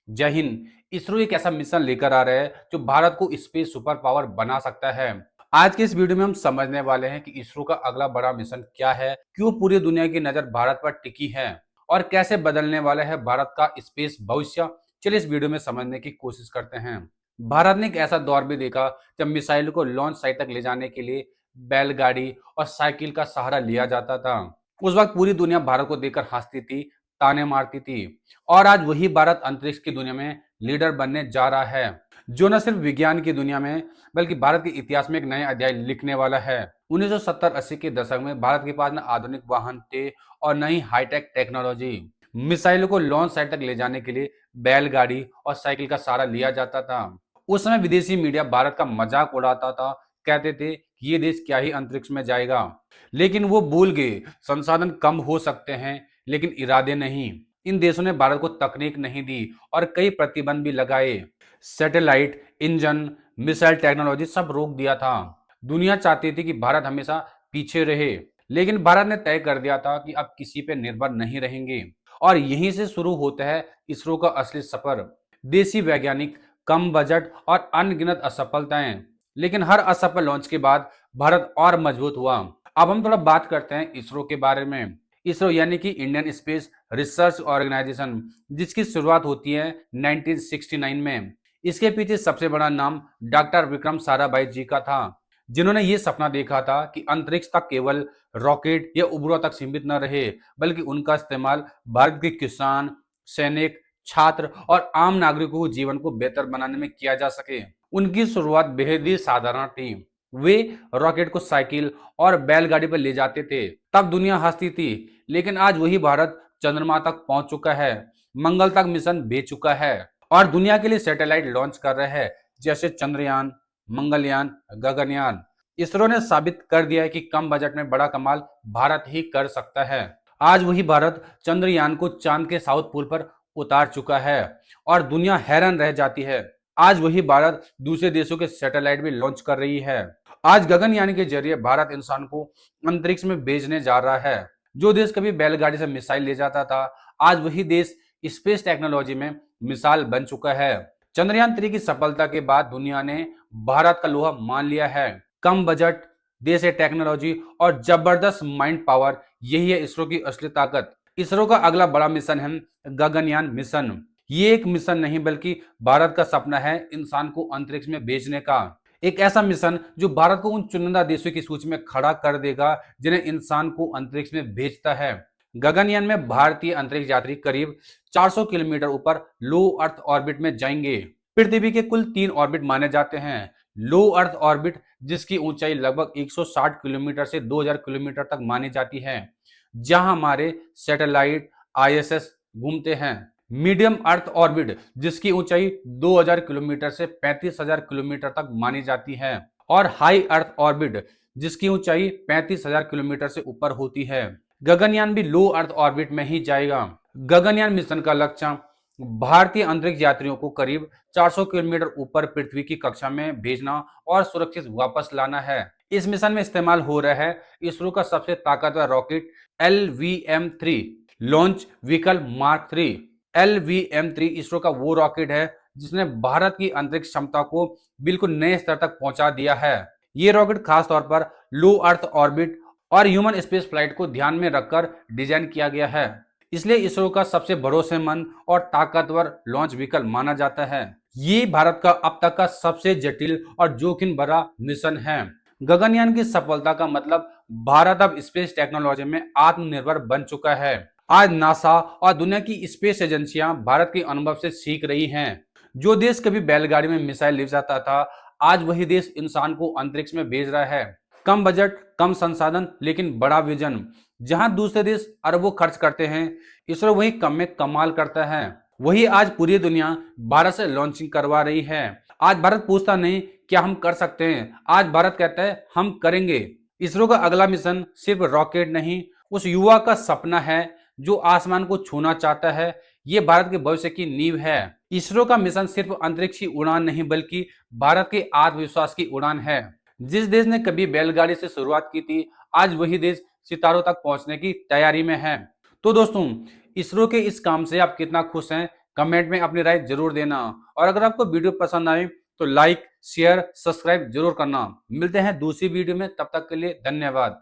जय हिंद। इसरो एक ऐसा मिशन लेकर आ रहा है जो भारत को स्पेस सुपर पावर बना सकता है। आज के इस वीडियो में हम समझने वाले हैं कि इसरो का अगला बड़ा मिशन क्या है, क्यों पूरी दुनिया की नजर भारत पर टिकी है और कैसे बदलने वाला है भारत का स्पेस भविष्य। चलिए इस वीडियो में समझने की कोशिश करते हैं। भारत ने एक ऐसा दौर भी देखा जब मिसाइल को लॉन्च साइट तक ले जाने के लिए बैलगाड़ी और साइकिल का सहारा लिया जाता था। उस वक्त पूरी दुनिया भारत को देखकर हंसती थी, ताने मारती थी। और आज वही भारत अंतरिक्ष की दुनिया में लीडर बनने जा रहा है, जो न सिर्फ विज्ञान की दुनिया में बल्कि भारत के इतिहास में एक नए अध्याय लिखने वाला है। 1970-80 के दशक में भारत के पास न आधुनिक वाहन थे और न ही हाईटेक टेक्नोलॉजी। मिसाइलों को लॉन्च साइट तक ले जाने के लिए बैलगाड़ी और साइकिल का सहारा लिया जाता था। उस समय विदेशी मीडिया भारत का मजाक उड़ाता था, कहते थे कि ये देश क्या ही अंतरिक्ष में जाएगा। लेकिन वो भूल गए, संसाधन कम हो सकते हैं लेकिन इरादे नहीं। इन देशों ने भारत को तकनीक नहीं दी और कई प्रतिबंध भी लगाए। सैटेलाइट, इंजन, मिसाइल टेक्नोलॉजी सब रोक दिया था। दुनिया चाहती थी कि भारत हमेशा पीछे रहे, लेकिन भारत ने तय कर दिया था कि अब किसी पे निर्भर नहीं रहेंगे। और यहीं से शुरू होता है इसरो का असली सफर। देसी वैज्ञानिक, कम बजट और अनगिनत असफलताएं, लेकिन हर असफल लॉन्च के बाद भारत और मजबूत हुआ। अब हम थोड़ा बात करते हैं इसरो के बारे में। इसरो यानी कि इंडियन स्पेस रिसर्च ऑर्गेनाइजेशन, जिसकी शुरुआत होती है 1969 में। इसके पीछे सबसे बड़ा नाम डॉक्टर विक्रम साराभाई जी का था, जिन्होंने ये सपना देखा था कि अंतरिक्ष तक केवल रॉकेट या उपग्रह तक सीमित न रहे, बल्कि उनका इस्तेमाल भारत के किसान, सैनिक, छात्र और आम नागरिकों के जीवन को बेहतर बनाने में किया जा सके। उनकी शुरुआत बेहद ही साधारण थी। वे रॉकेट को साइकिल और बैलगाड़ी पर ले जाते थे। तब दुनिया हंसती थी, लेकिन आज वही भारत चंद्रमा तक पहुंच चुका है, मंगल तक मिशन भेज चुका है और दुनिया के लिए सैटेलाइट लॉन्च कर रहे हैं, जैसे चंद्रयान, मंगलयान, गगनयान। इसरो ने साबित कर दिया है कि कम बजट में बड़ा कमाल भारत ही कर सकता है। आज वही भारत चंद्रयान को चांद के साउथ पोल पर उतार चुका है और दुनिया हैरान रह जाती है। आज वही भारत दूसरे देशों के सैटेलाइट भी लॉन्च कर रही है। आज गगनयान के जरिए भारत इंसान को अंतरिक्ष में भेजने जा रहा है। जो देश कभी बैलगाड़ी से मिसाइल ले जाता था, आज वही देश स्पेस टेक्नोलॉजी में मिसाल बन चुका है। चंद्रयान 3 की सफलता के बाद दुनिया ने भारत का लोहा मान लिया है। कम बजट, देसी टेक्नोलॉजी और जबरदस्त माइंड पावर, यही है इसरो की असली ताकत। इसरो का अगला बड़ा मिशन है गगनयान मिशन। ये एक मिशन नहीं बल्कि भारत का सपना है इंसान को अंतरिक्ष में भेजने का। एक ऐसा मिशन जो भारत को उन चुनिंदा देशों की सूची में खड़ा कर देगा जिन्हें इंसान को अंतरिक्ष में भेजता है। गगनयान में भारतीय अंतरिक्ष यात्री करीब 400 किलोमीटर ऊपर लो अर्थ ऑर्बिट में जाएंगे। पृथ्वी के कुल 3 ऑर्बिट माने जाते हैं। लो अर्थ ऑर्बिट, जिसकी ऊंचाई लगभग 160 किलोमीटर से 2000 किलोमीटर तक मानी जाती है, जहां हमारे सैटेलाइट आईएसएस घूमते हैं। मीडियम अर्थ ऑर्बिट, जिसकी ऊंचाई 2000 किलोमीटर से 35000 किलोमीटर तक मानी जाती है, और हाई अर्थ ऑर्बिट, जिसकी ऊंचाई 35000 किलोमीटर से ऊपर होती है। गगनयान भी लो अर्थ ऑर्बिट में ही जाएगा। गगनयान मिशन का लक्ष्य भारतीय अंतरिक्ष यात्रियों को करीब 400 किलोमीटर ऊपर पृथ्वी की कक्षा में भेजना और सुरक्षित वापस लाना है। इस मिशन में इस्तेमाल हो रहा है इसरो का सबसे ताकतवर rocket LVM-3 launch vehicle mark 3। LVM-3 ISRO का वो रॉकेट है जिसने भारत की अंतरिक्ष क्षमता को बिल्कुल नए स्तर तक पहुंचा दिया है। ये रॉकेट खासतौर पर लो अर्थ ऑर्बिट और ह्यूमन स्पेस फ्लाइट को ध्यान में रखकर डिजाइन किया गया है, इसलिए इसरो का सबसे भरोसेमंद और ताकतवर लॉन्च व्हीकल माना जाता है। ये भारत का अब तक का सबसे जटिल और जोखिम भरा मिशन है। गगनयान की सफलता का मतलब भारत अब स्पेस टेक्नोलॉजी में आत्मनिर्भर बन चुका है। आज नासा और दुनिया की स्पेस एजेंसियां भारत के अनुभव से सीख रही हैं। जो देश कभी बैलगाड़ी में मिसाइल ले जाता था, आज वही देश इंसान को अंतरिक्ष में भेज रहा है। कम बजट, कम संसाधन, लेकिन बड़ा विजन। जहां दूसरे देश अरबों खर्च करते हैं, इसरो वही कम में कमाल करता है। वही आज पूरी दुनिया भारत से लॉन्चिंग करवा रही है। आज भारत पूछता नहीं क्या हम कर सकते हैं, आज भारत कहता है हम करेंगे। इसरो का अगला मिशन सिर्फ रॉकेट नहीं, उस युवा का सपना है जो आसमान को छूना चाहता है। ये भारत के भविष्य की नींव है। इसरो का मिशन सिर्फ अंतरिक्ष की उड़ान नहीं बल्कि भारत के आत्मविश्वास की उड़ान है। जिस देश ने कभी बैलगाड़ी से शुरुआत की थी, आज वही देश सितारों तक पहुंचने की तैयारी में है। तो दोस्तों, इसरो के इस काम से आप कितना खुश हैं, कमेंट में अपनी राय जरूर देना। और अगर आपको वीडियो पसंद आए तो लाइक, शेयर, सब्सक्राइब जरूर करना। मिलते हैं दूसरी वीडियो में, तब तक के लिए धन्यवाद।